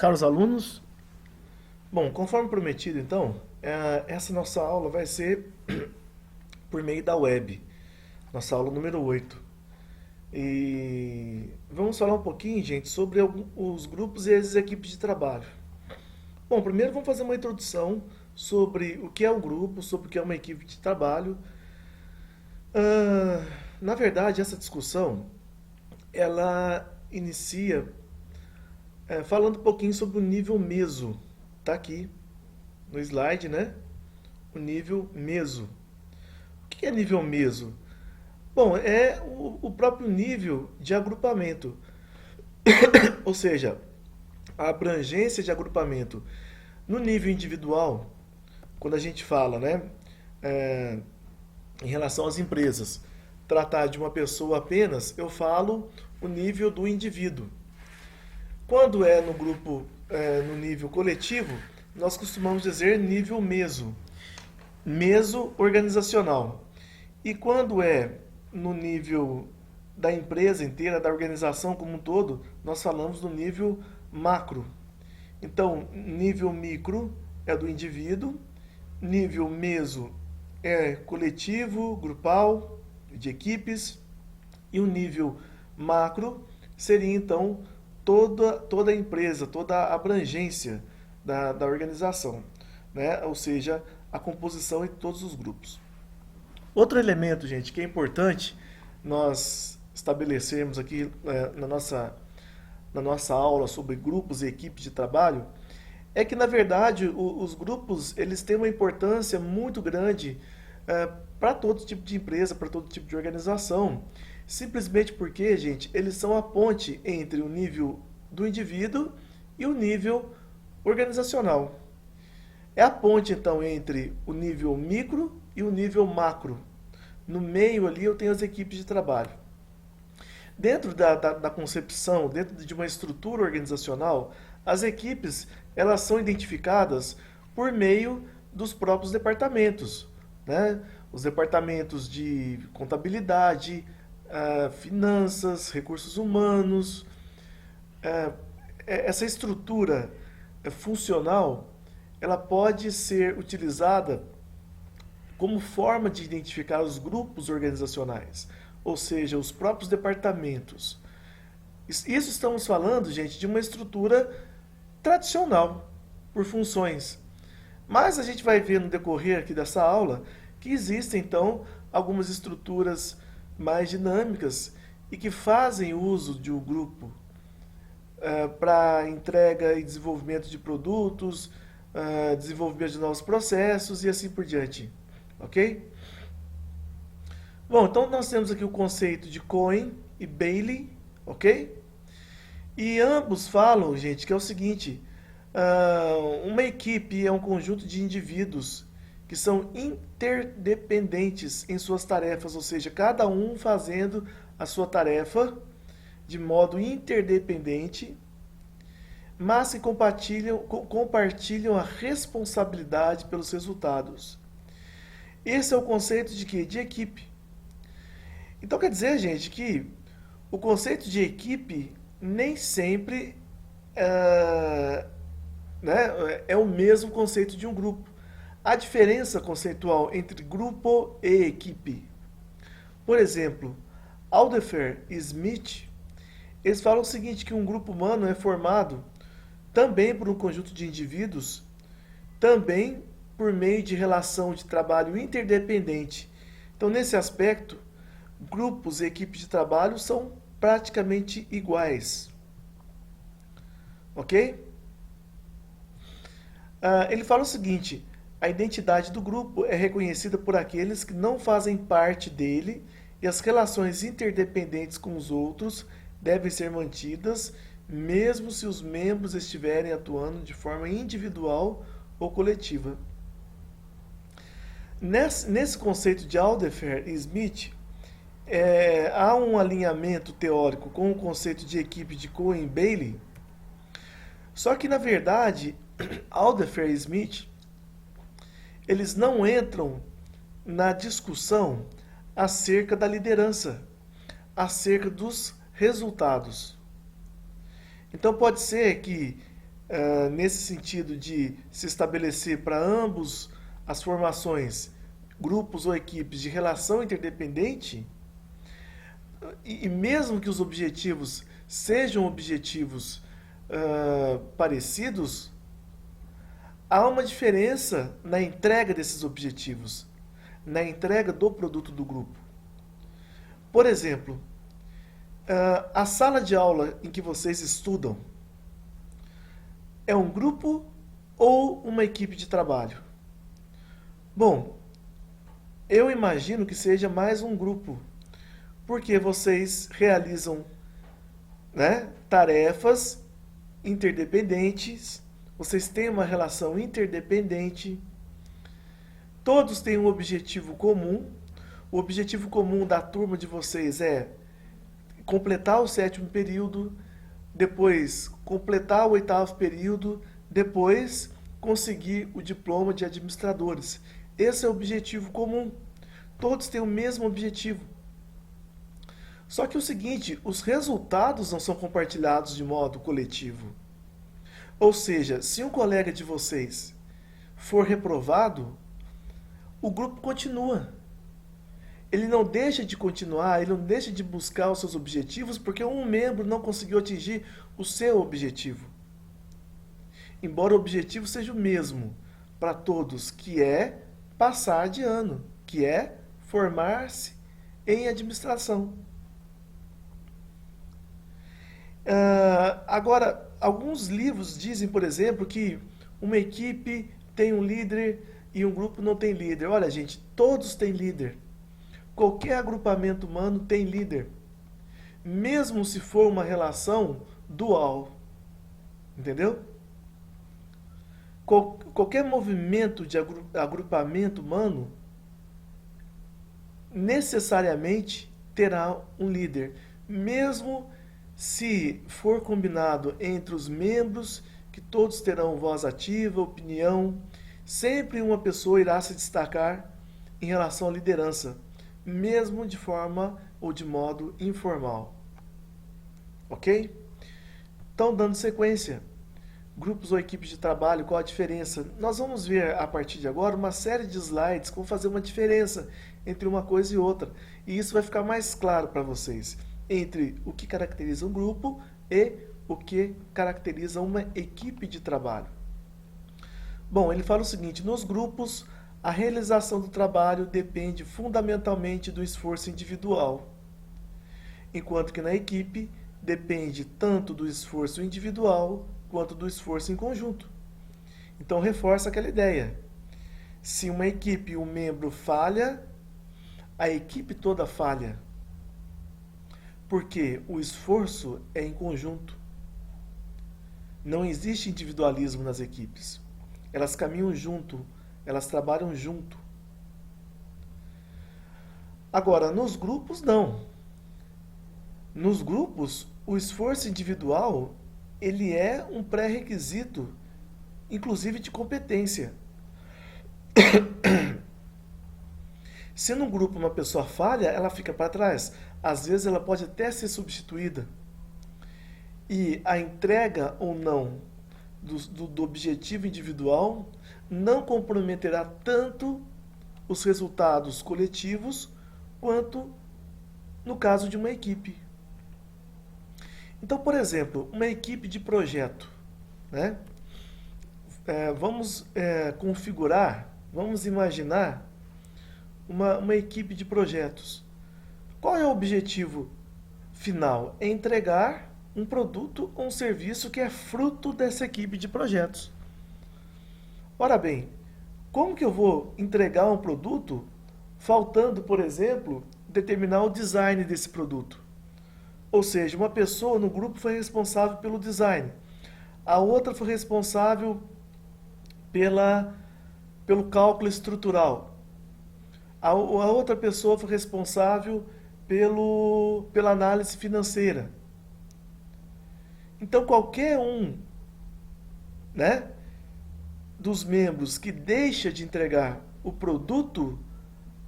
Caros alunos, bom, conforme prometido, então, essa nossa aula vai ser por meio da web, nossa aula número 8. E vamos falar um pouquinho, gente, sobre os grupos e as equipes de trabalho. Bom, primeiro vamos fazer uma introdução sobre o que é o grupo, sobre o que é uma equipe de trabalho. Ah, na verdade, essa discussão, ela inicia falando um pouquinho sobre o nível meso. Tá aqui no slide, né? O nível meso. O que é nível meso? Bom, é o próprio nível de agrupamento, ou seja, a abrangência de agrupamento. No nível individual, quando a gente fala, né, é, em relação às empresas, tratar de uma pessoa apenas, eu falo o nível do indivíduo. Quando é no grupo, no nível coletivo, nós costumamos dizer nível meso, meso organizacional. E quando é no nível da empresa inteira, da organização como um todo, nós falamos do nível macro. Então, nível micro é do indivíduo, nível meso é coletivo, grupal, de equipes, e o nível macro seria então toda a empresa, toda a abrangência da organização, né? Ou seja, a composição de todos os grupos. Outro elemento, gente, que é importante nós estabelecermos aqui na nossa aula sobre grupos e equipes de trabalho é que, na verdade, os grupos eles têm uma importância muito grande para todo tipo de empresa, para todo tipo de organização. Simplesmente porque, gente, eles são a ponte entre o nível do indivíduo e o nível organizacional. É a ponte, então, entre o nível micro e o nível macro. No meio ali eu tenho as equipes de trabalho. Dentro da concepção, dentro de uma estrutura organizacional, as equipes elas são identificadas por meio dos próprios departamentos, né? Os departamentos de contabilidade, finanças, recursos humanos. ah, Essa estrutura funcional ela pode ser utilizada como forma de identificar os grupos organizacionais, ou seja, os próprios departamentos. Isso estamos falando, gente, de uma estrutura tradicional, por funções. Mas a gente vai ver no decorrer aqui dessa aula que existem, então, algumas estruturas mais dinâmicas e que fazem uso de um grupo para entrega e desenvolvimento de produtos, desenvolvimento de novos processos e assim por diante. Ok? Bom, então nós temos aqui o conceito de Cohen e Bailey, ok? E ambos falam, gente, que é o seguinte: uma equipe é um conjunto de indivíduos que são interdependentes em suas tarefas, ou seja, cada um fazendo a sua tarefa de modo interdependente, mas que compartilham a responsabilidade pelos resultados. Esse é o conceito de quê? De equipe. Então quer dizer, gente, que o conceito de equipe nem sempre é, né, é o mesmo conceito de um grupo. A diferença conceitual entre grupo e equipe. Por exemplo, Aldefer e Smith, eles falam o seguinte, que um grupo humano é formado também por um conjunto de indivíduos, também por meio de relação de trabalho interdependente. Então, nesse aspecto, grupos e equipes de trabalho são praticamente iguais. Ok? Ele fala o seguinte: a identidade do grupo é reconhecida por aqueles que não fazem parte dele e as relações interdependentes com os outros devem ser mantidas, mesmo se os membros estiverem atuando de forma individual ou coletiva. Nesse conceito de Aldefer e Smith, há um alinhamento teórico com o conceito de equipe de Cohen e Bailey, só que, na verdade, Aldefer e Smith, eles não entram na discussão acerca da liderança, acerca dos resultados. Então pode ser que nesse sentido de se estabelecer para ambos as formações, grupos ou equipes de relação interdependente, e mesmo que os objetivos sejam objetivos parecidos, há uma diferença na entrega desses objetivos, na entrega do produto do grupo. Por exemplo, a sala de aula em que vocês estudam é um grupo ou uma equipe de trabalho? Bom, eu imagino que seja mais um grupo, porque vocês realizam, né, tarefas interdependentes, vocês têm uma relação interdependente, todos têm um objetivo comum. O objetivo comum da turma de vocês é completar o 7º período, depois completar o 8º período, depois conseguir o diploma de administradores. Esse é o objetivo comum. Todos têm o mesmo objetivo. Só que é o seguinte, os resultados não são compartilhados de modo coletivo. Ou seja, se um colega de vocês for reprovado, o grupo continua. Ele não deixa de continuar, ele não deixa de buscar os seus objetivos porque um membro não conseguiu atingir o seu objetivo. Embora o objetivo seja o mesmo para todos, que é passar de ano, que é formar-se em administração. Agora, alguns livros dizem, por exemplo, que uma equipe tem um líder e um grupo não tem líder. Olha, gente, todos têm líder. Qualquer agrupamento humano tem líder, mesmo se for uma relação dual. Entendeu? Qualquer movimento de agrupamento humano necessariamente terá um líder, mesmo se for combinado entre os membros, que todos terão voz ativa, opinião, sempre uma pessoa irá se destacar em relação à liderança, mesmo de forma ou de modo informal. Ok? Então, dando sequência, grupos ou equipes de trabalho, qual a diferença? Nós vamos ver a partir de agora uma série de slides que vão fazer uma diferença entre uma coisa e outra. E isso vai ficar mais claro para vocês, entre o que caracteriza um grupo e o que caracteriza uma equipe de trabalho. Bom, ele fala o seguinte, nos grupos, a realização do trabalho depende fundamentalmente do esforço individual, enquanto que na equipe depende tanto do esforço individual quanto do esforço em conjunto. Então reforça aquela ideia. Se uma equipe, um membro falha, a equipe toda falha. Porque o esforço é em conjunto. Não existe individualismo nas equipes. Elas caminham junto, elas trabalham junto. Agora, nos grupos, não. Nos grupos, o esforço individual, ele é um pré-requisito, inclusive de competência. Se no grupo uma pessoa falha, ela fica para trás. Às vezes ela pode até ser substituída. E a entrega ou não do objetivo individual não comprometerá tanto os resultados coletivos quanto no caso de uma equipe. Então, por exemplo, uma equipe de projeto, né? Vamos configurar, vamos imaginar uma equipe de projetos. Qual é o objetivo final? É entregar um produto ou um serviço que é fruto dessa equipe de projetos. Ora bem, como que eu vou entregar um produto faltando, por exemplo, determinar o design desse produto? Ou seja, uma pessoa no grupo foi responsável pelo design, a outra foi responsável pelo cálculo estrutural, a outra pessoa foi responsável pela análise financeira. Então, qualquer um, né, dos membros que deixa de entregar o produto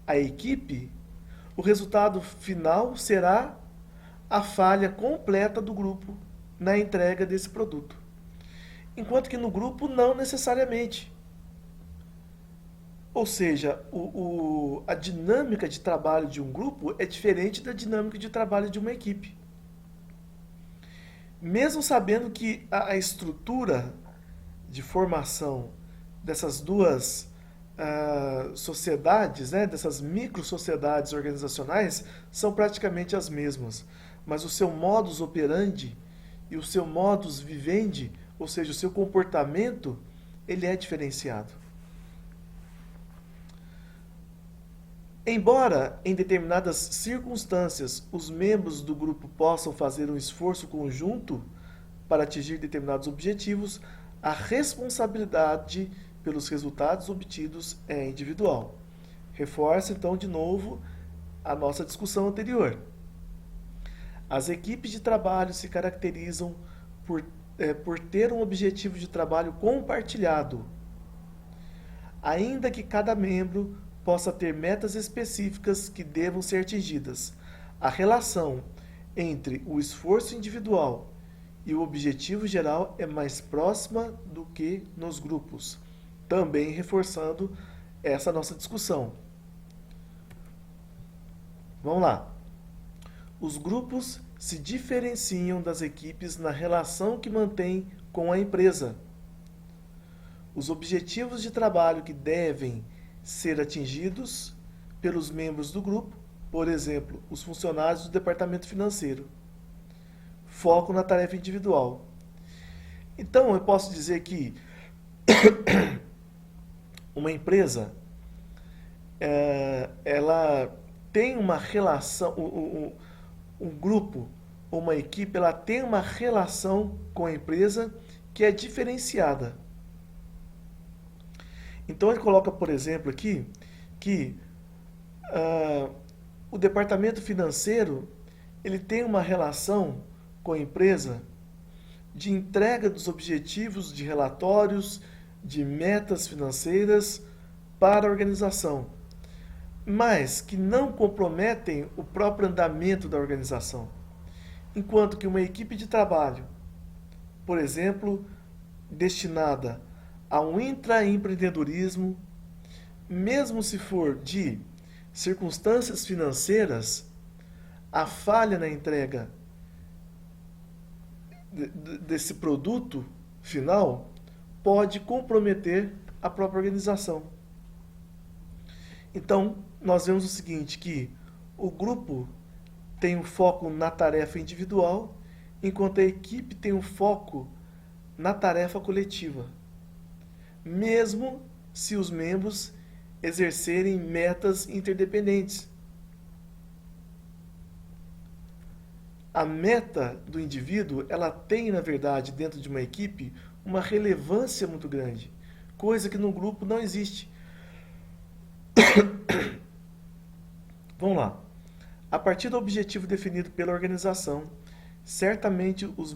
à equipe, o resultado final será a falha completa do grupo na entrega desse produto. enquanto que no grupo não necessariamente. Ou seja, a dinâmica de trabalho de um grupo é diferente da dinâmica de trabalho de uma equipe. Mesmo sabendo que a estrutura de formação dessas duas sociedades, né, dessas micro-sociedades organizacionais, são praticamente as mesmas. Mas o seu modus operandi e o seu modus vivendi, ou seja, o seu comportamento, ele é diferenciado. Embora, em determinadas circunstâncias, os membros do grupo possam fazer um esforço conjunto para atingir determinados objetivos, a responsabilidade pelos resultados obtidos é individual. Reforça então de novo a nossa discussão anterior. As equipes de trabalho se caracterizam por ter um objetivo de trabalho compartilhado, ainda que cada membro possa ter metas específicas que devam ser atingidas. A relação entre o esforço individual e o objetivo geral é mais próxima do que nos grupos, também reforçando essa nossa discussão. Vamos lá. Os grupos se diferenciam das equipes na relação que mantêm com a empresa. Os objetivos de trabalho que devem ser atingidos pelos membros do grupo, por exemplo, os funcionários do departamento financeiro. Foco na tarefa individual. Então, eu posso dizer que uma empresa, ela tem uma relação, um grupo, uma equipe, ela tem uma relação com a empresa que é diferenciada. Então ele coloca, por exemplo, aqui que o departamento financeiro ele tem uma relação com a empresa de entrega dos objetivos de relatórios, de metas financeiras para a organização, mas que não comprometem o próprio andamento da organização. Enquanto que uma equipe de trabalho, por exemplo, destinada a um intraempreendedorismo, mesmo se for de circunstâncias financeiras, a falha na entrega desse produto final pode comprometer a própria organização. Então, nós vemos o seguinte, que o grupo tem um foco na tarefa individual, enquanto a equipe tem um foco na tarefa coletiva, mesmo se os membros exercerem metas interdependentes. A meta do indivíduo, ela tem, na verdade, dentro de uma equipe, uma relevância muito grande, coisa que no grupo não existe. Vamos lá. A partir do objetivo definido pela organização, certamente os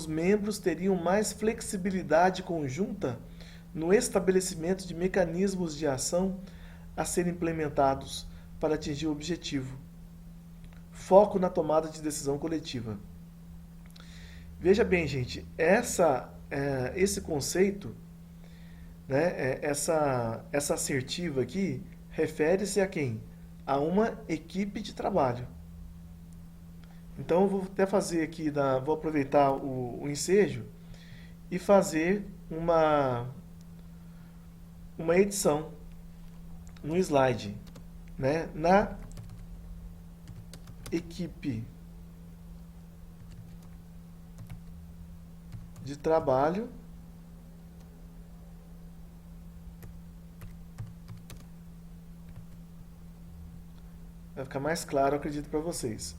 membros teriam mais flexibilidade conjunta no estabelecimento de mecanismos de ação a serem implementados para atingir o objetivo. Foco na tomada de decisão coletiva. Veja bem, gente, esse conceito, né, essa assertiva aqui, refere-se a quem? A uma equipe de trabalho. Então eu vou até fazer aqui, vou aproveitar o ensejo e fazer uma edição no slide, né? Na equipe de trabalho, vai ficar mais claro, eu acredito, para vocês.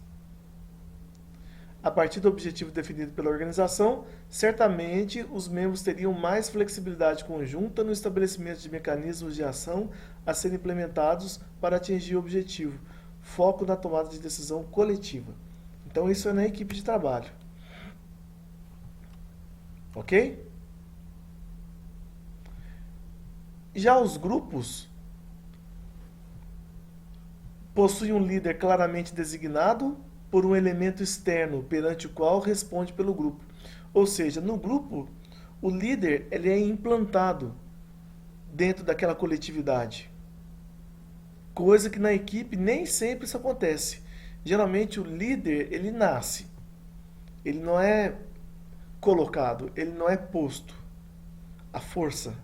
A partir do objetivo definido pela organização, certamente os membros teriam mais flexibilidade conjunta no estabelecimento de mecanismos de ação a serem implementados para atingir o objetivo. Foco na tomada de decisão coletiva. Então isso é na equipe de trabalho. Ok? Já os grupos possuem um líder claramente designado por um elemento externo perante o qual responde pelo grupo. Ou seja, no grupo, o líder ele é implantado dentro daquela coletividade. Coisa que na equipe nem sempre isso acontece. Geralmente o líder ele nasce, ele não é colocado, ele não é posto. A força.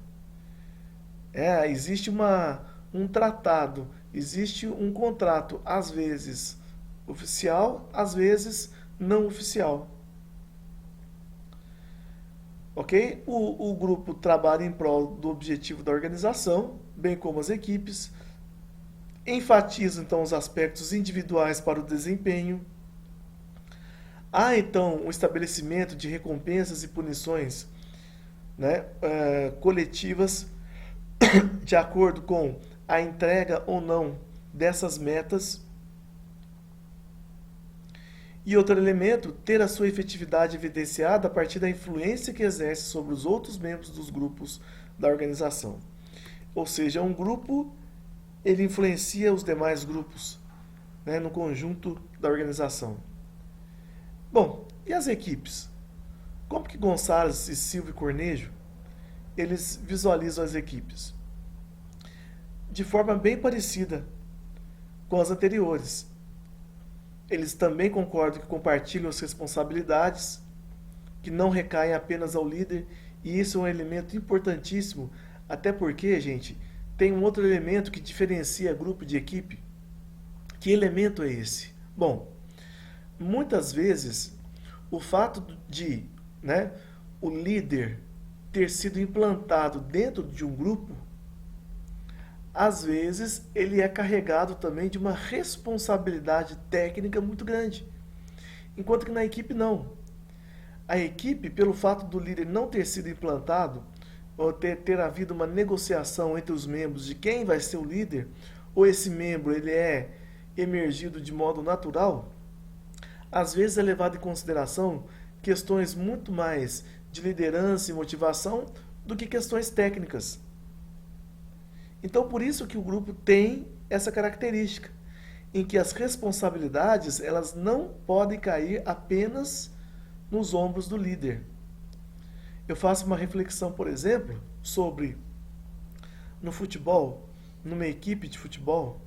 Existe um tratado, existe um contrato, às vezes oficial, às vezes não oficial. Ok? O grupo trabalha em prol do objetivo da organização, bem como as equipes, enfatiza então os aspectos individuais para o desempenho. Há então o estabelecimento de recompensas e punições, né, coletivas de acordo com a entrega ou não dessas metas. E outro elemento, ter a sua efetividade evidenciada a partir da influência que exerce sobre os outros membros dos grupos da organização. Ou seja, um grupo ele influencia os demais grupos, né, no conjunto da organização. Bom, e as equipes? Como que Gonçalves e Silva e Cornejo eles visualizam as equipes? De forma bem parecida com as anteriores. Eles também concordam que compartilham as responsabilidades, que não recaem apenas ao líder, e isso é um elemento importantíssimo, até porque, gente, tem um outro elemento que diferencia grupo de equipe. Que elemento é esse? Bom, muitas vezes o fato de, né, o líder ter sido implantado dentro de um grupo, às vezes ele é carregado também de uma responsabilidade técnica muito grande. Enquanto que na equipe não. A equipe, pelo fato do líder não ter sido implantado, ou ter havido uma negociação entre os membros de quem vai ser o líder, ou esse membro ele é emergido de modo natural, às vezes é levado em consideração questões muito mais de liderança e motivação do que questões técnicas. Então, por isso que o grupo tem essa característica, em que as responsabilidades elas não podem cair apenas nos ombros do líder. Eu faço uma reflexão, por exemplo, sobre no futebol, numa equipe de futebol,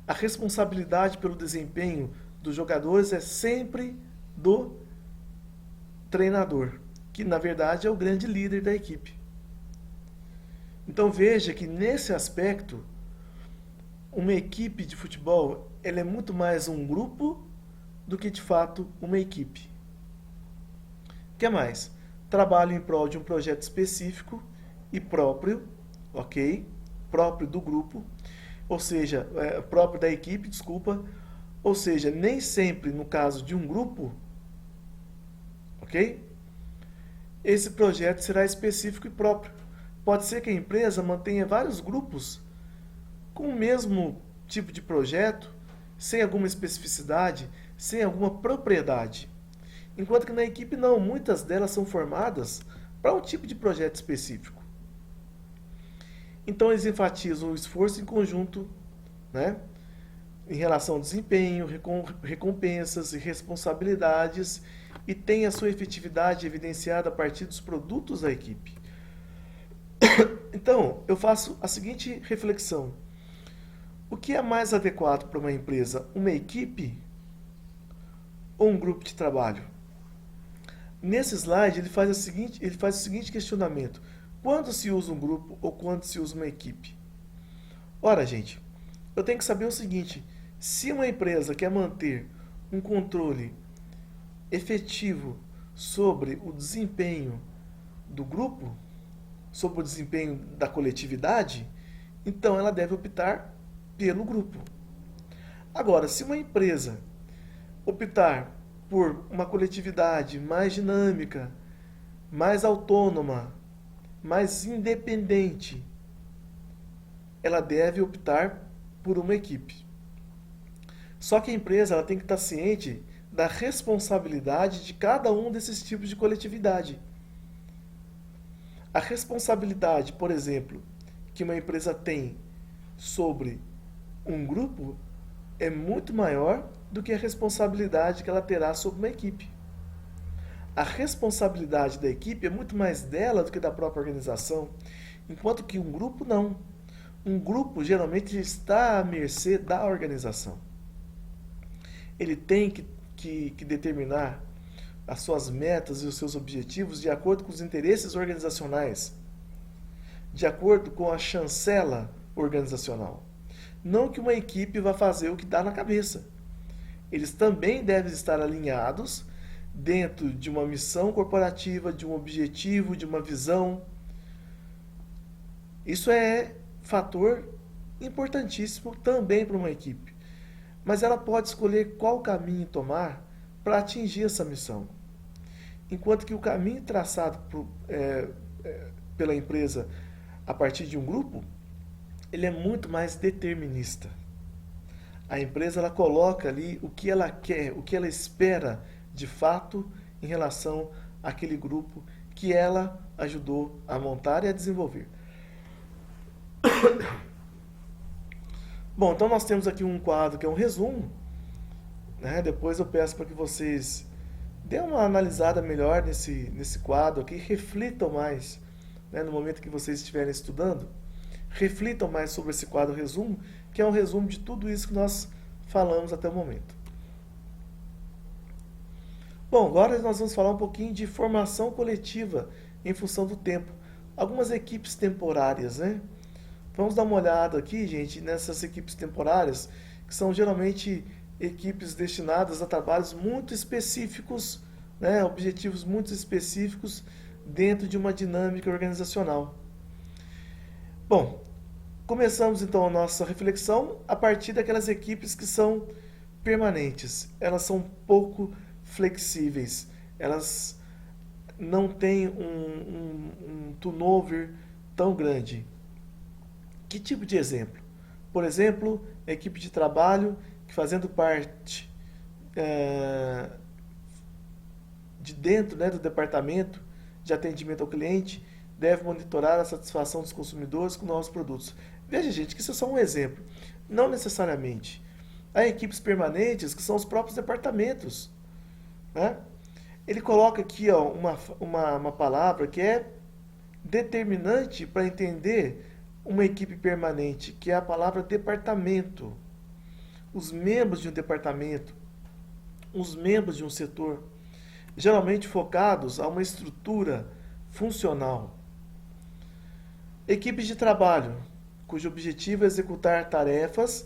a responsabilidade pelo desempenho dos jogadores é sempre do treinador, que na verdade é o grande líder da equipe. Então veja que nesse aspecto, uma equipe de futebol ela é muito mais um grupo do que de fato uma equipe. O que mais? Trabalho em prol de um projeto específico e próprio, ok? Próprio do grupo, ou seja, próprio da equipe, desculpa. Ou seja, nem sempre no caso de um grupo, ok? Esse projeto será específico e próprio. Pode ser que a empresa mantenha vários grupos com o mesmo tipo de projeto, sem alguma especificidade, sem alguma propriedade. Enquanto que na equipe não, muitas delas são formadas para um tipo de projeto específico. Então eles enfatizam o esforço em conjunto, né, em relação ao desempenho, recompensas e responsabilidades, e tem a sua efetividade evidenciada a partir dos produtos da equipe. Então, eu faço a seguinte reflexão. O que é mais adequado para uma empresa? Uma equipe ou um grupo de trabalho? Nesse slide, ele faz o seguinte questionamento. Quando se usa um grupo ou quando se usa uma equipe? Ora, gente, eu tenho que saber o seguinte. Se uma empresa quer manter um controle efetivo sobre o desempenho do grupo, sobre o desempenho da coletividade, então ela deve optar pelo grupo. Agora, se uma empresa optar por uma coletividade mais dinâmica, mais autônoma, mais independente, ela deve optar por uma equipe. Só que a empresa ela tem que estar ciente da responsabilidade de cada um desses tipos de coletividade. A responsabilidade, por exemplo, que uma empresa tem sobre um grupo é muito maior do que a responsabilidade que ela terá sobre uma equipe. a responsabilidade da equipe é muito mais dela do que da própria organização, enquanto que um grupo não. Um grupo geralmente está à mercê da organização. Ele tem que determinar as suas metas e os seus objetivos de acordo com os interesses organizacionais, de acordo com a chancela organizacional. Não que uma equipe vá fazer o que dá na cabeça. Eles também devem estar alinhados dentro de uma missão corporativa, de um objetivo, de uma visão. Isso é fator importantíssimo também para uma equipe. Mas ela pode escolher qual caminho tomar para atingir essa missão. Enquanto que o caminho traçado pela empresa a partir de um grupo, ele é muito mais determinista. A empresa ela coloca ali o que ela quer, o que ela espera de fato em relação àquele grupo que ela ajudou a montar e a desenvolver. Bom, então nós temos aqui um quadro que é um resumo, né? Depois eu peço para que vocês dêem uma analisada melhor nesse quadro aqui, reflitam mais, né, no momento que vocês estiverem estudando, reflitam mais sobre esse quadro resumo, que é um resumo de tudo isso que nós falamos até o momento. Bom, agora nós vamos falar um pouquinho de formação coletiva em função do tempo. Algumas equipes temporárias, né? Vamos dar uma olhada aqui, gente, nessas equipes temporárias, que são geralmente equipes destinadas a trabalhos muito específicos, né? Objetivos muito específicos dentro de uma dinâmica organizacional. Bom, começamos então a nossa reflexão a partir daquelas equipes que são permanentes. Elas são pouco flexíveis, elas não têm um turnover tão grande. Que tipo de exemplo? Por exemplo, a equipe de trabalho que fazendo parte de dentro, né, do departamento de atendimento ao cliente deve monitorar a satisfação dos consumidores com novos produtos. Veja, gente, que isso é só um exemplo. Não necessariamente. Há equipes permanentes que são os próprios departamentos, né? Ele coloca aqui, ó, uma palavra que é determinante para entender uma equipe permanente, que é a palavra departamento. Os membros de um departamento, os membros de um setor, geralmente focados a uma estrutura funcional. Equipes de trabalho, cujo objetivo é executar tarefas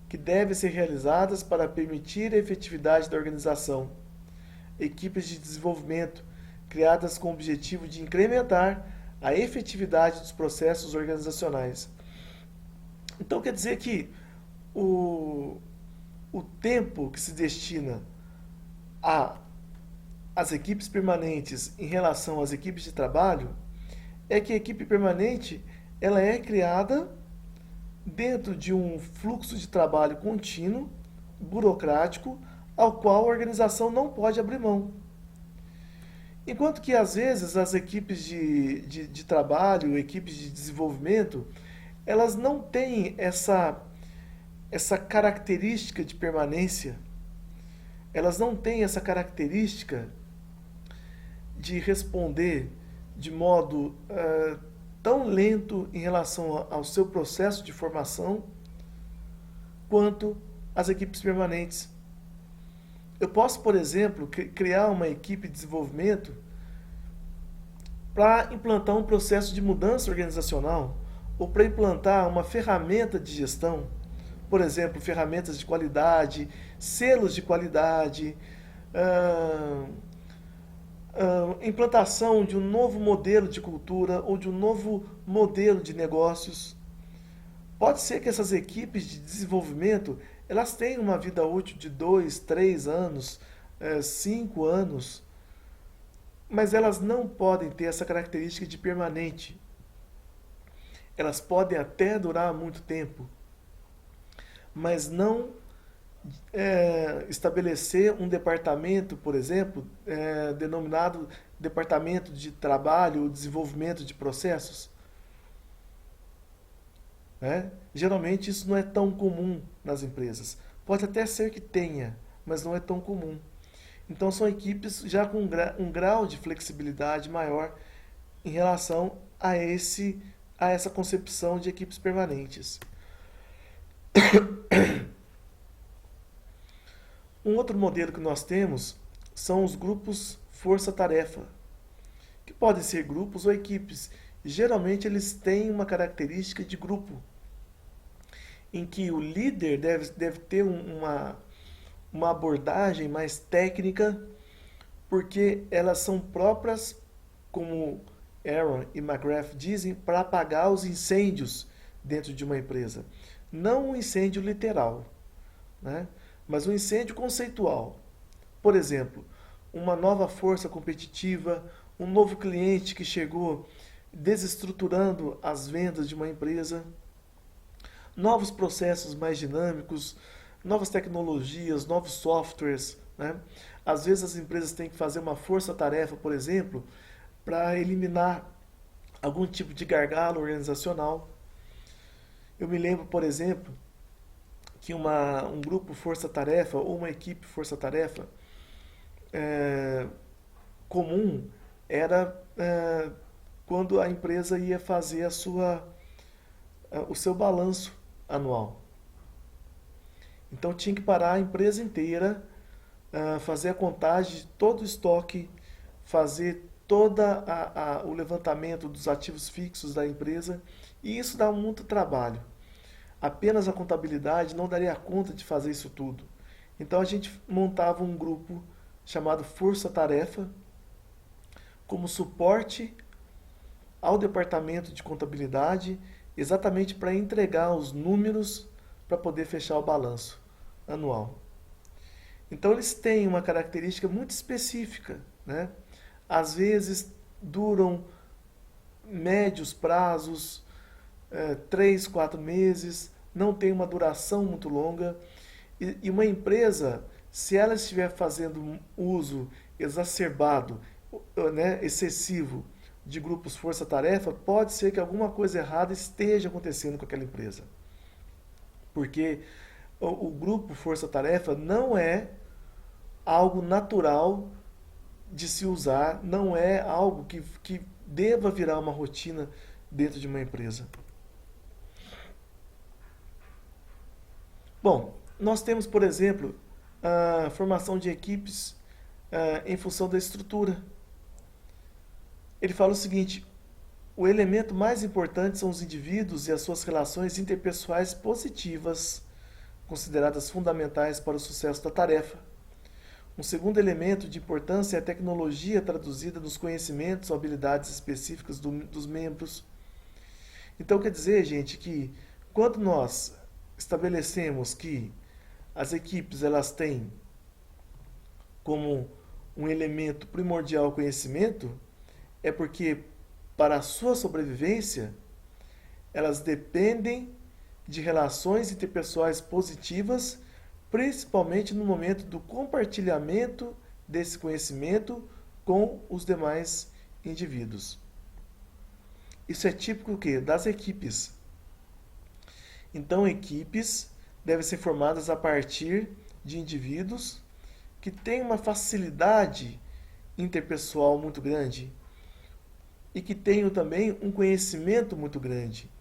que devem ser realizadas para permitir a efetividade da organização. Equipes de desenvolvimento, criadas com o objetivo de incrementar a efetividade dos processos organizacionais. Então quer dizer que o tempo que se destina às equipes permanentes em relação às equipes de trabalho é que a equipe permanente ela é criada dentro de um fluxo de trabalho contínuo, burocrático, ao qual a organização não pode abrir mão. Enquanto que, às vezes, as equipes de trabalho, equipes de desenvolvimento, elas não têm essa característica de permanência, elas não têm essa característica de responder de modo tão lento em relação ao seu processo de formação quanto as equipes permanentes. Eu posso, por exemplo, criar uma equipe de desenvolvimento para implantar um processo de mudança organizacional ou para implantar uma ferramenta de gestão, por exemplo, ferramentas de qualidade, selos de qualidade, implantação de um novo modelo de cultura ou de um novo modelo de negócios. Pode ser que essas equipes de desenvolvimento elas tenham uma vida útil de 2, 3 anos, 5 anos, mas elas não podem ter essa característica de permanente. Elas podem até durar muito tempo, mas não estabelecer um departamento, por exemplo, denominado Departamento de Trabalho ou Desenvolvimento de Processos. Né? Geralmente isso não é tão comum nas empresas. Pode até ser que tenha, mas não é tão comum. Então são equipes já com um grau de flexibilidade maior em relação a essa concepção de equipes permanentes. Um outro modelo que nós temos são os grupos força-tarefa, que podem ser grupos ou equipes. Geralmente eles têm uma característica de grupo, em que o líder deve ter uma abordagem mais técnica, porque elas são próprias, como Aaron e McGrath dizem, para apagar os incêndios dentro de uma empresa. Não um incêndio literal, né? Mas um incêndio conceitual. Por exemplo, uma nova força competitiva, um novo cliente que chegou desestruturando as vendas de uma empresa, novos processos mais dinâmicos, novas tecnologias, novos softwares, né? Às vezes as empresas têm que fazer uma força-tarefa, por exemplo, para eliminar algum tipo de gargalo organizacional. Eu me lembro, por exemplo, que um grupo força-tarefa ou uma equipe força-tarefa é, comum era quando a empresa ia fazer o seu balanço anual. Então tinha que parar a empresa inteira, fazer a contagem de todo o estoque, fazer o levantamento dos ativos fixos da empresa, e isso dá muito trabalho. Apenas a contabilidade não daria conta de fazer isso tudo. Então a gente montava um grupo chamado Força Tarefa como suporte ao departamento de contabilidade, exatamente para entregar os números para poder fechar o balanço anual. Então eles têm uma característica muito específica, né? Às vezes duram médios prazos, 3, 4 meses, não tem uma duração muito longa. E uma empresa, se ela estiver fazendo um uso exacerbado, né, excessivo de grupos força-tarefa, pode ser que alguma coisa errada esteja acontecendo com aquela empresa. Porque o grupo força-tarefa não é algo natural de se usar, não é algo que deva virar uma rotina dentro de uma empresa. Bom, nós temos, por exemplo, a formação de equipes em função da estrutura. Ele fala o seguinte: o elemento mais importante são os indivíduos e as suas relações interpessoais positivas, consideradas fundamentais para o sucesso da tarefa. Um segundo elemento de importância é a tecnologia traduzida nos conhecimentos ou habilidades específicas dos membros. Então quer dizer, gente, que quando nós estabelecemos que as equipes elas têm como um elemento primordial o conhecimento, é porque para a sua sobrevivência elas dependem de relações interpessoais positivas, principalmente no momento do compartilhamento desse conhecimento com os demais indivíduos. Isso é típico o quê? Das equipes. Então, equipes devem ser formadas a partir de indivíduos que têm uma facilidade interpessoal muito grande e que tenham também um conhecimento muito grande.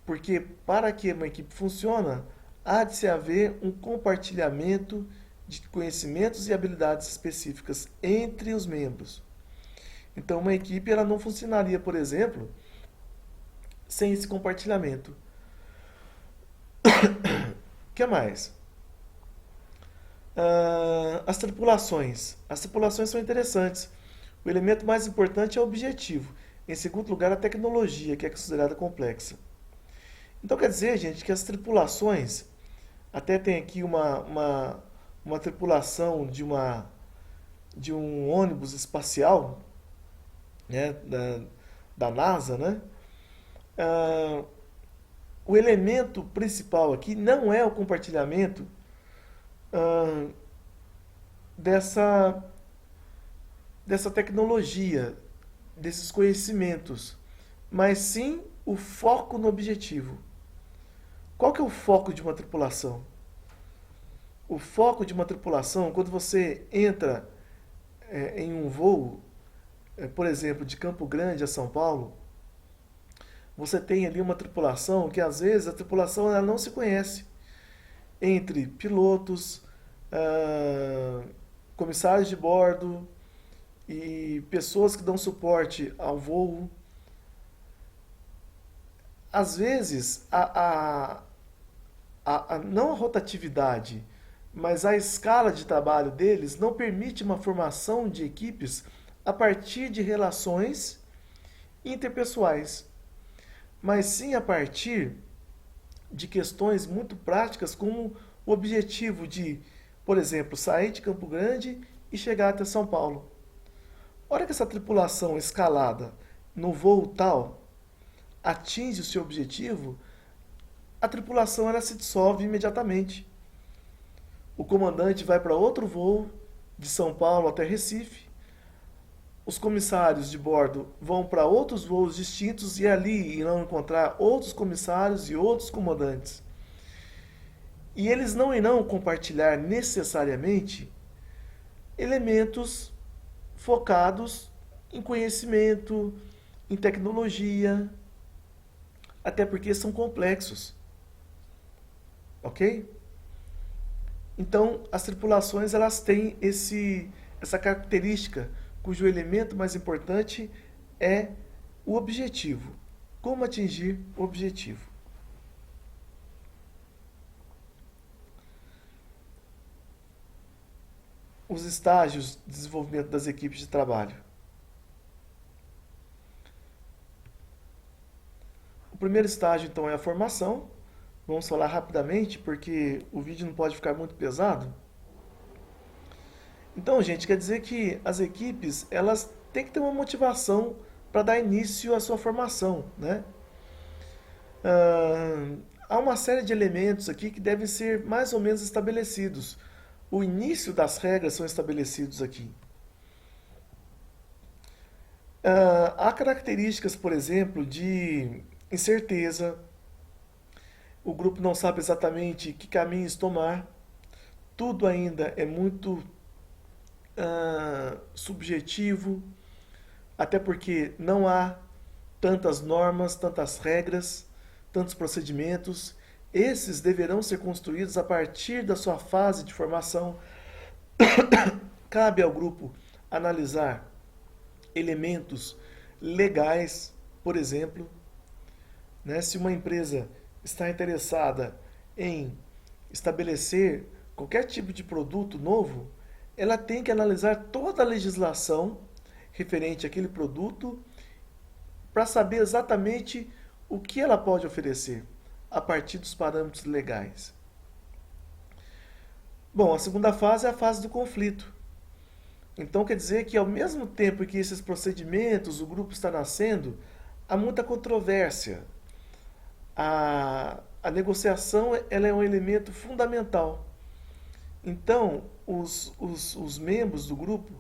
Porque para que uma equipe funcione, há de se haver um compartilhamento de conhecimentos e habilidades específicas entre os membros. Então, uma equipe ela não funcionaria, por exemplo, sem esse compartilhamento. O que mais? As tripulações. As tripulações são interessantes. O elemento mais importante é o objetivo. Em segundo lugar, a tecnologia, que é considerada complexa. Então quer dizer, gente, que as tripulações, até tem aqui uma tripulação de um ônibus espacial, né, da NASA, né? O elemento principal aqui não é o compartilhamento dessa tecnologia, desses conhecimentos, mas sim o foco no objetivo. Qual que é o foco de uma tripulação? O foco de uma tripulação, quando você entra em um voo, por exemplo, de Campo Grande a São Paulo, você tem ali uma tripulação que às vezes a tripulação ela não se conhece entre pilotos, ah, comissários de bordo e pessoas que dão suporte ao voo. Às vezes, não a rotatividade, mas a escala de trabalho deles não permite uma formação de equipes a partir de relações interpessoais, mas sim a partir de questões muito práticas, como o objetivo de, por exemplo, sair de Campo Grande e chegar até São Paulo. A hora que essa tripulação escalada no voo tal atinge o seu objetivo, a tripulação ela se dissolve imediatamente. O comandante vai para outro voo de São Paulo até Recife. Os comissários de bordo vão para outros voos distintos e ali irão encontrar outros comissários e outros comandantes. E eles não irão compartilhar necessariamente elementos focados em conhecimento, em tecnologia, até porque são complexos. Ok? Então, as tripulações elas têm essa característica, cujo elemento mais importante é o objetivo. Como atingir o objetivo? Os estágios de desenvolvimento das equipes de trabalho. O primeiro estágio, então, é a formação. Vamos falar rapidamente, porque o vídeo não pode ficar muito pesado. Então, gente, quer dizer que as equipes, elas têm que ter uma motivação para dar início à sua formação, né? Há uma série de elementos aqui que devem ser mais ou menos estabelecidos. O início das regras são estabelecidos aqui. Há características, por exemplo, de incerteza. O grupo não sabe exatamente que caminhos tomar. Tudo ainda é muito subjetivo, até porque não há tantas normas, tantas regras, tantos procedimentos. Esses deverão ser construídos a partir da sua fase de formação. Cabe ao grupo analisar elementos legais, por exemplo, né? Se uma empresa está interessada em estabelecer qualquer tipo de produto novo, ela tem que analisar toda a legislação referente àquele produto para saber exatamente o que ela pode oferecer a partir dos parâmetros legais. Bom, a segunda fase é a fase do conflito. Então quer dizer que ao mesmo tempo que esses procedimentos, o grupo está nascendo, há muita controvérsia. A negociação ela é um elemento fundamental. Então, os membros do grupo,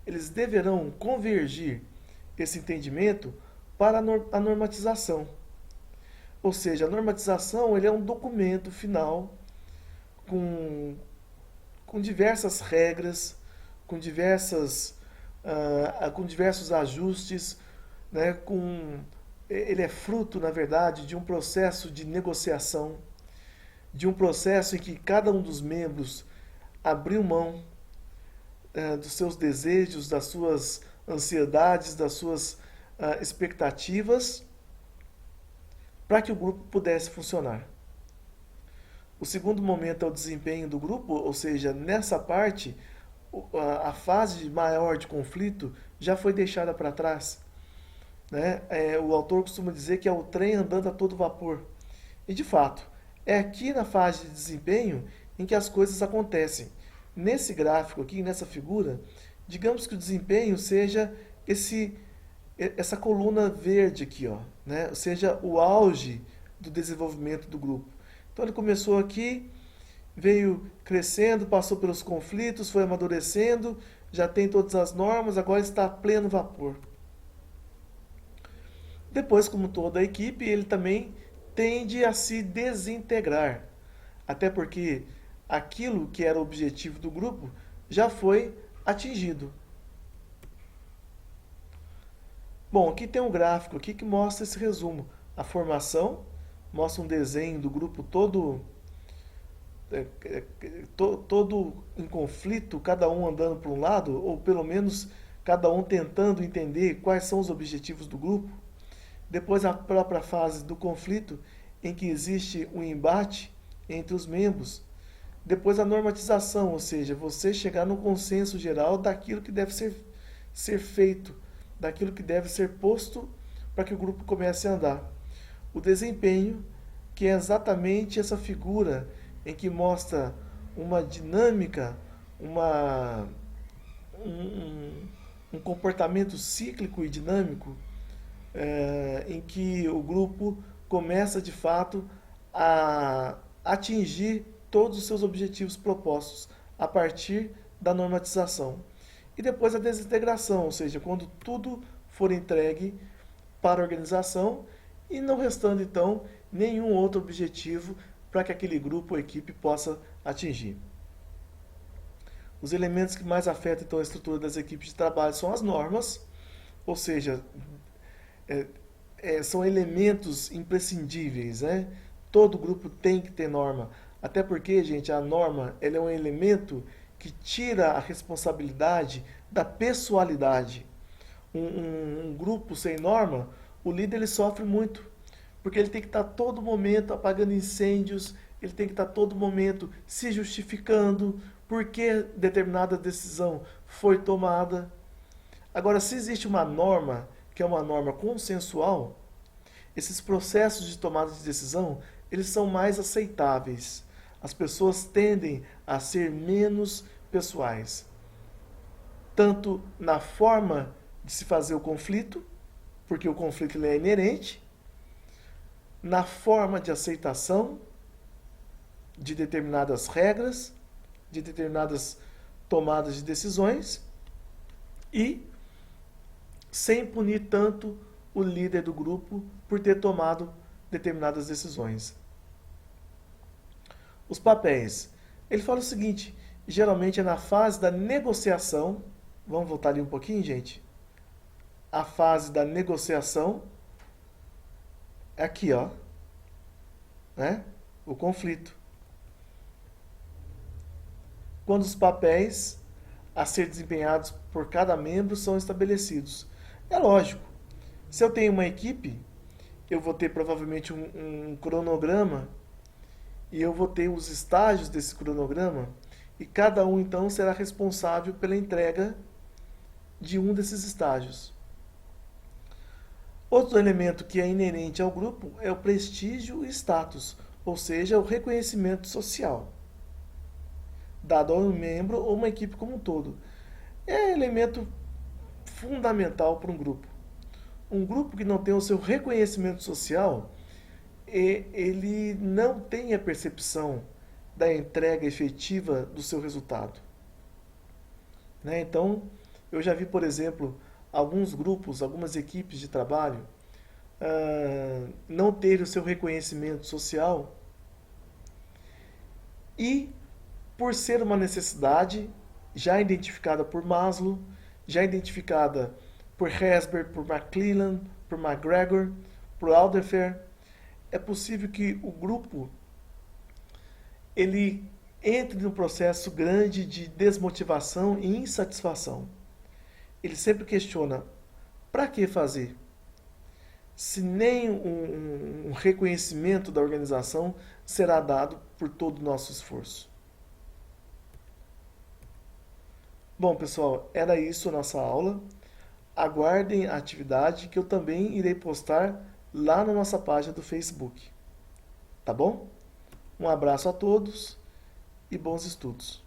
eles deverão convergir esse entendimento para a normatização. Ou seja, a normatização ele é um documento final com diversas regras, com diversos ajustes, né, ele é fruto, na verdade, de um processo de negociação, de um processo em que cada um dos membros abriu mão dos seus desejos, das suas ansiedades, das suas expectativas, para que o grupo pudesse funcionar. O segundo momento é o desempenho do grupo, ou seja, nessa parte, a fase maior de conflito já foi deixada para trás. Né? O autor costuma dizer que é o trem andando a todo vapor. E de fato, é aqui na fase de desempenho em que as coisas acontecem. Nesse gráfico aqui, nessa figura, digamos que o desempenho seja essa coluna verde aqui, ó, né? Seja o auge do desenvolvimento do grupo. Então ele começou aqui, veio crescendo, passou pelos conflitos, foi amadurecendo, já tem todas as normas, agora está a pleno vapor. Depois, como toda a equipe, ele também tende a se desintegrar. Até porque aquilo que era o objetivo do grupo já foi atingido. Bom, aqui tem um gráfico aqui que mostra esse resumo. A formação, mostra um desenho do grupo todo, todo em conflito, cada um andando para um lado, ou pelo menos cada um tentando entender quais são os objetivos do grupo. Depois a própria fase do conflito, em que existe um embate entre os membros. Depois a normatização, ou seja, você chegar no consenso geral daquilo que deve ser feito, daquilo que deve ser posto para que o grupo comece a andar. O desempenho, que é exatamente essa figura em que mostra uma dinâmica, uma, um comportamento cíclico e dinâmico, em que o grupo começa de fato a atingir todos os seus objetivos propostos a partir da normatização. E depois a desintegração, ou seja, quando tudo for entregue para a organização e não restando então nenhum outro objetivo para que aquele grupo ou equipe possa atingir. Os elementos que mais afetam então a estrutura das equipes de trabalho são as normas, ou seja, são elementos imprescindíveis, né? Todo grupo tem que ter norma. Até porque, gente, a norma ela é um elemento que tira a responsabilidade da pessoalidade. Um grupo sem norma, o líder ele sofre muito. Porque ele tem que estar todo momento apagando incêndios, ele tem que estar todo momento se justificando por que determinada decisão foi tomada. Agora, se existe uma norma, que é uma norma consensual, esses processos de tomada de decisão, eles são mais aceitáveis. As pessoas tendem a ser menos pessoais. Tanto na forma de se fazer o conflito, porque o conflito ele é inerente, na forma de aceitação de determinadas regras, de determinadas tomadas de decisões e sem punir tanto o líder do grupo por ter tomado determinadas decisões. Os papéis. Ele fala o seguinte, geralmente é na fase da negociação, vamos voltar ali um pouquinho, gente. A fase da negociação é aqui, ó, né? O conflito. Quando os papéis a ser desempenhados por cada membro são estabelecidos. É lógico, se eu tenho uma equipe, eu vou ter provavelmente um cronograma e eu vou ter os estágios desse cronograma e cada um então será responsável pela entrega de um desses estágios. Outro elemento que é inerente ao grupo é o prestígio e status, ou seja, o reconhecimento social, dado a um membro ou uma equipe como um todo. É elemento fundamental para um grupo. Um grupo que não tem o seu reconhecimento social, ele não tem a percepção da entrega efetiva do seu resultado. Né? Então, eu já vi, por exemplo, alguns grupos, algumas equipes de trabalho não terem o seu reconhecimento social e, por ser uma necessidade já identificada por Maslow, já identificada por Herzberg, por McClelland, por McGregor, por Alderfer, é possível que o grupo ele entre num processo grande de desmotivação e insatisfação. Ele sempre questiona, para que fazer? Se nem um reconhecimento da organização será dado por todo o nosso esforço. Bom, pessoal, era isso a nossa aula. Aguardem a atividade que eu também irei postar lá na nossa página do Facebook. Tá bom? Um abraço a todos e bons estudos.